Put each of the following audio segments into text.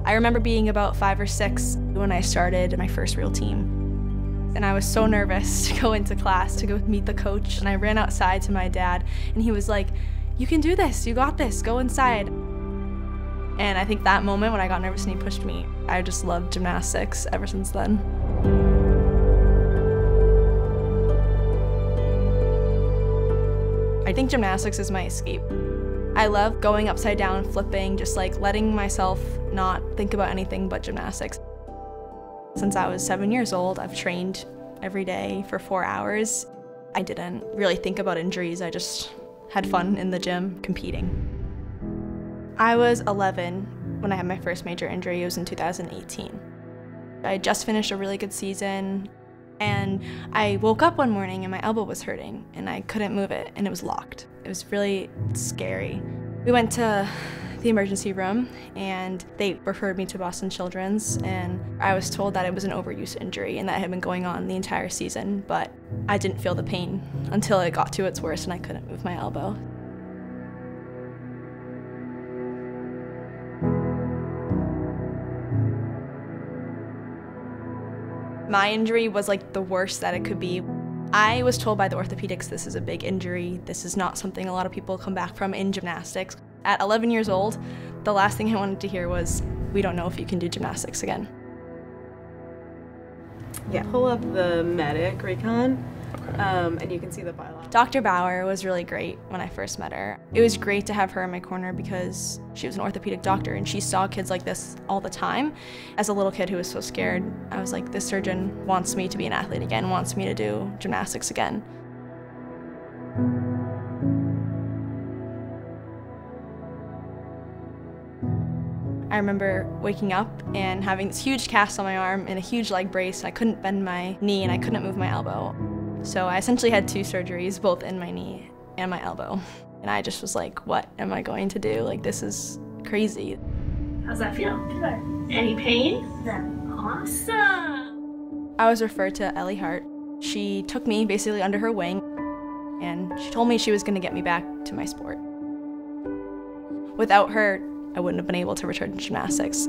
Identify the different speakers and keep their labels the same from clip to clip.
Speaker 1: I remember being about 5 or 6 when I started my first real team. And I was so nervous to go into class, to go meet the coach. And I ran outside to my dad, and he was like, "You can do this, you got this, go inside." And I think that moment when I got nervous and he pushed me, I just loved gymnastics ever since then. I think gymnastics is my escape. I love going upside down, flipping, just like letting myself not think about anything but gymnastics. Since I was 7 years old, I've trained every day for 4 hours. I didn't really think about injuries, I just had fun in the gym competing. I was 11 when I had my first major injury. It was in 2018. I had just finished a really good season, and I woke up one morning and my elbow was hurting and I couldn't move it and it was locked. It was really scary. We went to the emergency room and they referred me to Boston Children's, and I was told that it was an overuse injury and that had been going on the entire season, but I didn't feel the pain until it got to its worst and I couldn't move my elbow. My injury was like the worst that it could be. I was told by the orthopedics this is a big injury. This is not something a lot of people come back from in gymnastics. At 11 years old, the last thing I wanted to hear was, "We don't know if you can do gymnastics again."
Speaker 2: Yeah, pull up the medic recon, and you can see the bylaw.
Speaker 1: Dr. Bauer was really great when I first met her. It was great to have her in my corner because she was an orthopedic doctor and she saw kids like this all the time. As a little kid who was so scared, I was like, this surgeon wants me to be an athlete again, wants me to do gymnastics again. I remember waking up and having this huge cast on my arm and a huge leg brace. I couldn't bend my knee and I couldn't move my elbow. So I essentially had 2 surgeries, both in my knee and my elbow. And I just was like, what am I going to do? Like, this is crazy.
Speaker 3: How's that feel? Good. Any pain? No. Awesome.
Speaker 1: I was referred to Hart. She took me basically under her wing and she told me she was gonna get me back to my sport. Without her, I wouldn't have been able to return to gymnastics.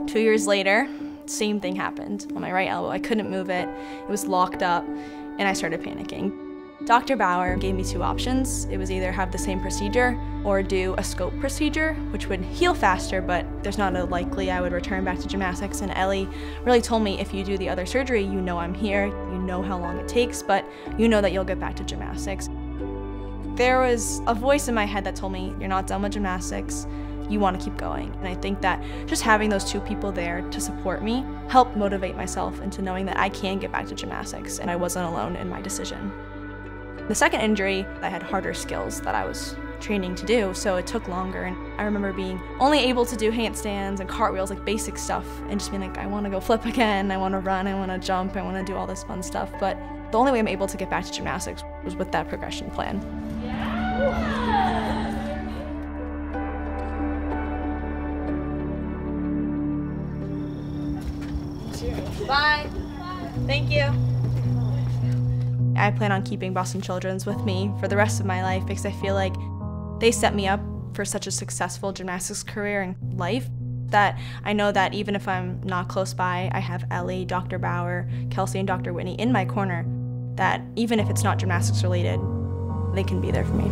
Speaker 1: 2 years later, same thing happened on my right elbow. I couldn't move it, it was locked up, and I started panicking. Dr. Bauer gave me 2 options. It was either have the same procedure or do a scope procedure, which would heal faster, but there's not a likely I would return back to gymnastics. And Ellie really told me, if you do the other surgery, you know I'm here, you know how long it takes, but you know that you'll get back to gymnastics. There was a voice in my head that told me, you're not done with gymnastics, you want to keep going. And I think that just having those 2 people there to support me helped motivate myself into knowing that I can get back to gymnastics, and I wasn't alone in my decision. The second injury, I had harder skills that I was training to do, so it took longer. And I remember being only able to do handstands and cartwheels, like basic stuff, and just being like, I want to go flip again, I want to run, I want to jump, I want to do all this fun stuff. But the only way I'm able to get back to gymnastics was with that progression plan. Bye. Thank you. I plan on keeping Boston Children's with me for the rest of my life because I feel like they set me up for such a successful gymnastics career and life that I know that even if I'm not close by, I have Ellie, Dr. Bauer, Kelsey, and Dr. Whitney in my corner, that even if it's not gymnastics related, they can be there for me.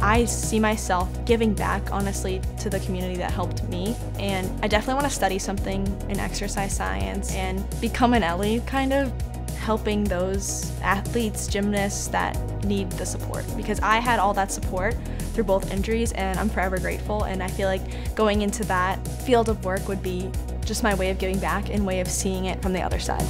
Speaker 1: I see myself giving back, honestly, to the community that helped me. And I definitely want to study something in exercise science and become an Ellie, kind of helping those athletes, gymnasts that need the support. Because I had all that support through both injuries, and I'm forever grateful. And I feel like going into that field of work would be just my way of giving back and way of seeing it from the other side.